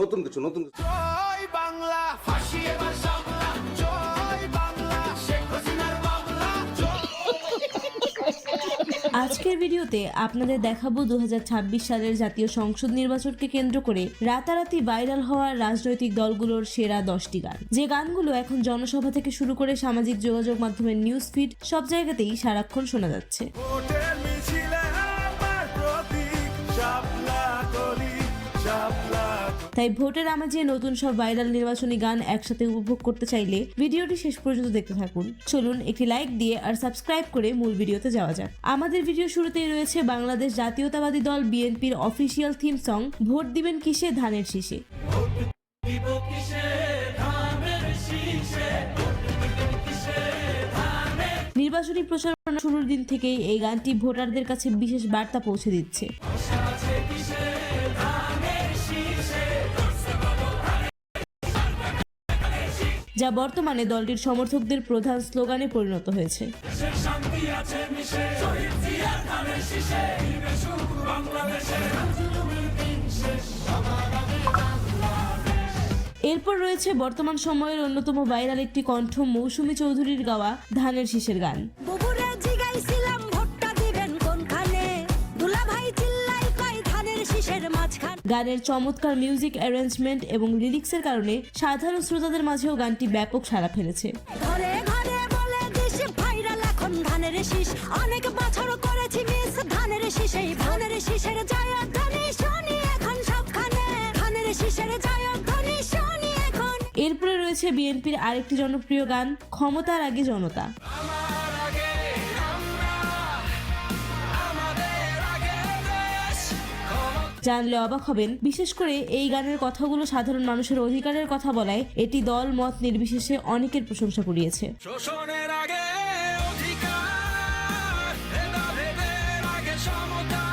নতুন কিছু। জয় বাংলা, ফাঁসি এবার সামলা, জয় বাংলা, শেখ হাসিনার বাংলা। আজকের ভিডিওতে আপনাদের দেখাবো 2026 সালের জাতীয় সংসদ নির্বাচনকে কেন্দ্র করে রাতারাতি ভাইরাল হওয়া রাজনৈতিক দলগুলোর সেরা 10টি গান, যে গানগুলো এখন জনসভা থেকে শুরু করে সামাজিক যোগাযোগ মাধ্যমের নিউজ ফিড সব জায়গাতেই সারাক্ষণ শোনা যাচ্ছে। ভোটের মিছিলে আমার প্রতীক, শাপলা কলি, শাপলা। তাই ভোটের আমেজে নতুন সব ভাইরাল নির্বাচনী গান একসাথে উপভোগ করতে চাইলে ভিডিওটি শেষ পর্যন্ত দেখতে থাকুন। চলুন একটি লাইক দিয়ে আর সাবস্ক্রাইব করে মূল ভিডিওতে যাওয়া যাক। আমাদের ভিডিও শুরুতেই রয়েছে বাংলাদেশ জাতীয়তাবাদী দল বিএনপির অফিসিয়াল থিম সং ভোট দিবেন কিসে ধানের শীষে। নির্বাচনী প্রচারণা শুরুর দিন থেকেই এই গানটি ভোটারদের কাছে বিশেষ বার্তা পৌঁছে দিচ্ছে। যা বর্তমানে দলটির সমর্থকদের প্রধান স্লোগানে পরিণত হয়েছে। এরপর রয়েছে বর্তমান সময়ের অন্যতম ভাইরাল একটি কণ্ঠ মৌসুমী চৌধুরীর গাওয়া ধানের শীষের গান। গানের চমৎকার মিউজিক অ্যারেঞ্জমেন্ট এবং লিরিক্সের কারণে সাধারণ শ্রোতাদের মাঝেও গানটি ব্যাপক সাড়া ফেলেছে। এরপরে রয়েছে বিএনপির আরেকটি জনপ্রিয় গান ক্ষমতার আগে জনতা। জানলে অবাক হবেন, বিশেষ করে এই গানের কথাগুলো সাধারণ মানুষের অধিকারের কথা বলায় এটি দল মত নির্বিশেষে অনেকের প্রশংসা কুড়িয়েছে। শোষণের আগে অধিকার, ভেদাভেদের আগে সমতা,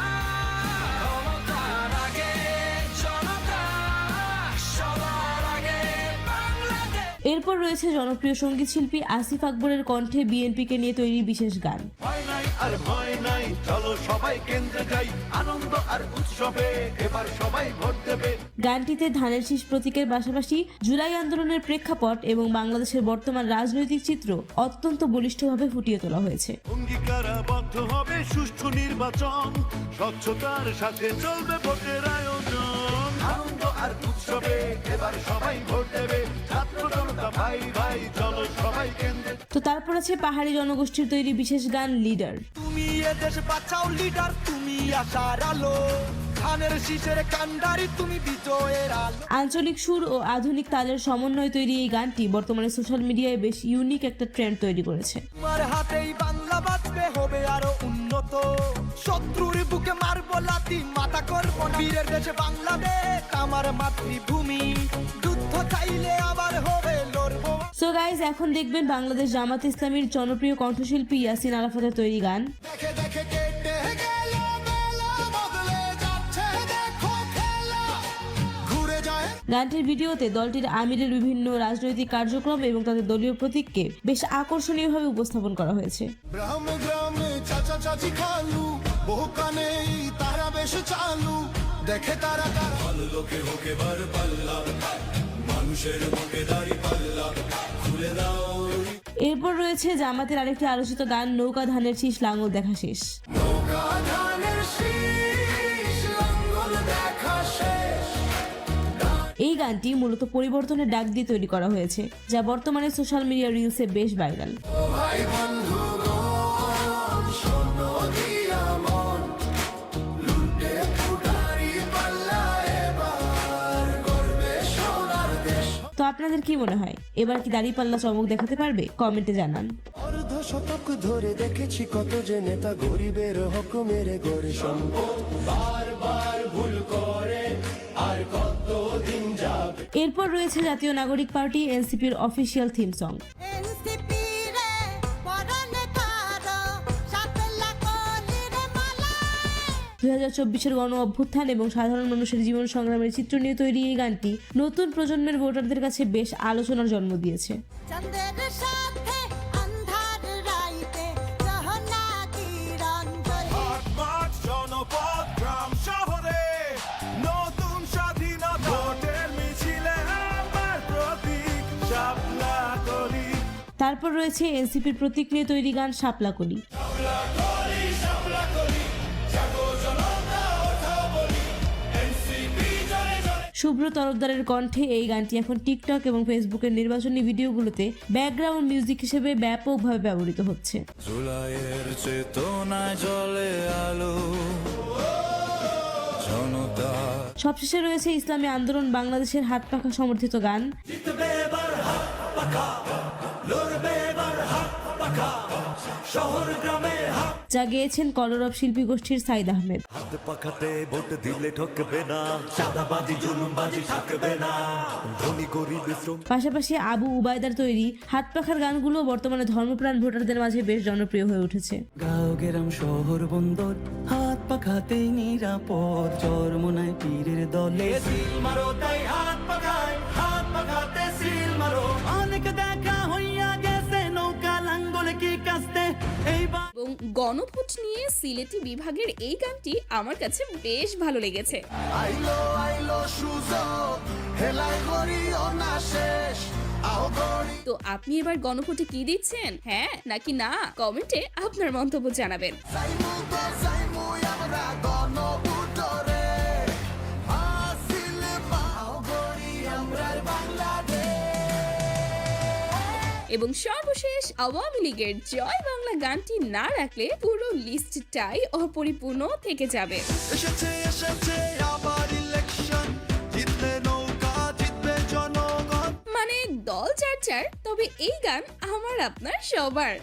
ক্ষমতার আগে জনতা, সবার আগে বাংলাদেশ। এরপর রয়েছে জনপ্রিয় সঙ্গীত শিল্পী আসিফ আকবরের কণ্ঠে বিএনপিকে নিয়ে তৈরি বিশেষ গান। ভয় নাই আর ভয় নাই, চলো সবাই কেন্দ্রে যাই, আনন্দ আর উৎসবে এবার সবাই ভোট দেবে। গানটিতে ধানের শীষ প্রতীকের পাশাপাশি জুলাই আন্দোলনের প্রেক্ষাপট এবং বাংলাদেশের বর্তমান রাজনৈতিক চিত্র অত্যন্ত বলিষ্ঠভাবে ফুটিয়ে তোলা হয়েছে। অঙ্গীকারাবদ্ধ হবে সুষ্ঠু নির্বাচন, স্বচ্ছতার সাথে চলবে ভোটের আয়োজন, আনন্দ আর উৎসবে এবার সবাই ভোট দেবে, ছাত্র জনতা ভাই ভাই চলো সবাই কেন্দ্রে। তো তারপর আছে পাহাড়ি জনগোষ্ঠীর তৈরি বিশেষ গান লিডার। তুমি এদেশ বাঁচাও লিডার, তুমি আশার আলো, ধানের শীষের কান্ডারি, তুমি বিজয়ের আলো। আঞ্চলিক সুর ও আধুনিক তালের সমন্বয়ে তৈরি এই গানটি বর্তমানে সোশ্যাল মিডিয়ায় বেশ ইউনিক একটা ট্রেন্ড তৈরি করেছে। তোমার হাতেই বাংলা বাঁচবে, হবে আরো উন্নত, শত্রুর বুকে মারবো লাথি, মাথা করবো না, বীরের দেশে বাংলাদেশ আমার মাতৃভূমি, যুদ্ধ চাইলে আবার হবে লড়বো। সো গাইজ, এখন দেখবেন বাংলাদেশ জামাত ইসলামীর জনপ্রিয় কণ্ঠশিল্পী ইয়াসিন আরাফাতের তৈরি গান। দেখে দেখে কেটে গেল বেলা, বদলে যাচ্ছে দেখো খেলা, ঘুরে যায়। গানটির ভিডিওতে দলটির আমিরের বিভিন্ন রাজনৈতিক কার্যক্রম এবং তাদের দলীয় প্রতীককে বেশ আকর্ষণীয়ভাবে উপস্থাপন করা হয়েছে। গ্রামে গ্রামে চাচা চাচি খালু, বহু কানে তারা বেশ চালু, দেখে তারা তারা ভালো লোকে হোকে বার পাল্লা, মানুষের বুকে দাড়ি পাল্লা, খুলে দাও। এরপর রয়েছে জামাতের আরেকটি আলোচিত গান নৌকা ধানের শীষ লাঙল দেখা শেষ। নৌকা ধানের শীষ, লাঙ্গল দেখা শেষ। এই গানটি মূলত পরিবর্তনের ডাক দিয়ে তৈরি করা হয়েছে, যা বর্তমানে সোশ্যাল মিডিয়া রিলসে বেশ ভাইরাল। ভাই বন্ধুগণ শোনো দিয়া মন, লুটে ফুটারি পাল্লা এবার করবে সোনার দেশ। তো আপনাদের কি মনে হয়, এবার কি দাঁড়িপাল্লা চমক দেখাতে পারবে? কমেন্টে জানান। অর্ধ শতক ধরে দেখেছি কত যে নেতা গরিবের হক মেরে গড়ে সম্পদ, বারবার ভুল করে আর কত দিন যাবে। এরপর রয়েছে জাতীয় নাগরিক পার্টি এনসিপির অফিসিয়াল থিম সং। 2024-এর গণ অভ্যুত্থান এবং সাধারণ মানুষের জীবন সংগ্রামের চিত্র নিয়ে তৈরি এই গানটি নতুন প্রজন্মের ভোটারদের কাছে বেশ আলোচনার জন্ম দিয়েছে। জনপদ গ্রাম শহরে নতুন স্বাধীনতা, ভোটের তারপর রয়েছে এনসিপির প্রতীক নিয়ে তৈরি গান শাপলা কলি। শুভ্র তরফদারের কণ্ঠে এই গানটি এখন টিকটক এবং ফেসবুকের নির্বাচনী ভিডিওগুলোতে ব্যাকগ্রাউন্ড মিউজিক হিসেবে ব্যাপকভাবে ব্যবহৃত হচ্ছে। জুলাইয়ের চেতনায় জ্বলে আলো জনতা। সবশেষে রয়েছে ইসলামী আন্দোলন বাংলাদেশের হাত পাখা সমর্থিত গান যা গেয়েছেন কলরব শিল্পী গোষ্ঠীর সাইদ আহমেদ। হাত পাখাতে ভোট দিলে ঠকবে না, চাঁদাবাজি জুলুমবাজি থাকবে না, ধনী গরিব শ্রম। পাশাপাশি আবু উবায়দার তৈরি হাত পাখার গানগুলো বর্তমানে ধর্মপ্রাণ ভোটারদের মাঝে বেশ জনপ্রিয় হয়ে উঠেছে। গাঁও গ্রাম শহর বন্দর হাত পাখাতেই নিরাপদ, চরমোনায় পীরের দলে সিল মারো, তাই হাত পাখাতে সিল মারো। অনেক দেখা হইয়া গেছে নৌকা লাঙ্গলে কি কাস্তে এইবার। এবং গণভোট নিয়ে সিলেটি বিভাগের এই গানটি আমার কাছে বেশ ভালো লেগেছে। আইলো সুযোগ হেলাই গড়িও না শেষ, আও গড়ি। তো আপনি এবার গণভোটে কি দিচ্ছেন, হ্যাঁ নাকি না? কমেন্টে আপনার মন্তব্য জানাবেন। যাইমু আমরা গণভোটরে, আসিলে পাও গড়ি আমরার বাংলাদেশ। এবং সর্বশেষ আওয়ামী লীগের জয় বাংলা গানটি না রাখলে পুরো লিস্টটাই অপরিপূর্ণ থেকে যাবে। এসেছে আবার ইলেকশন, জিতলে নৌকা জিতবে জনগণ। মানে দল চার চার, তবে এই গান আমার আপনার সবার।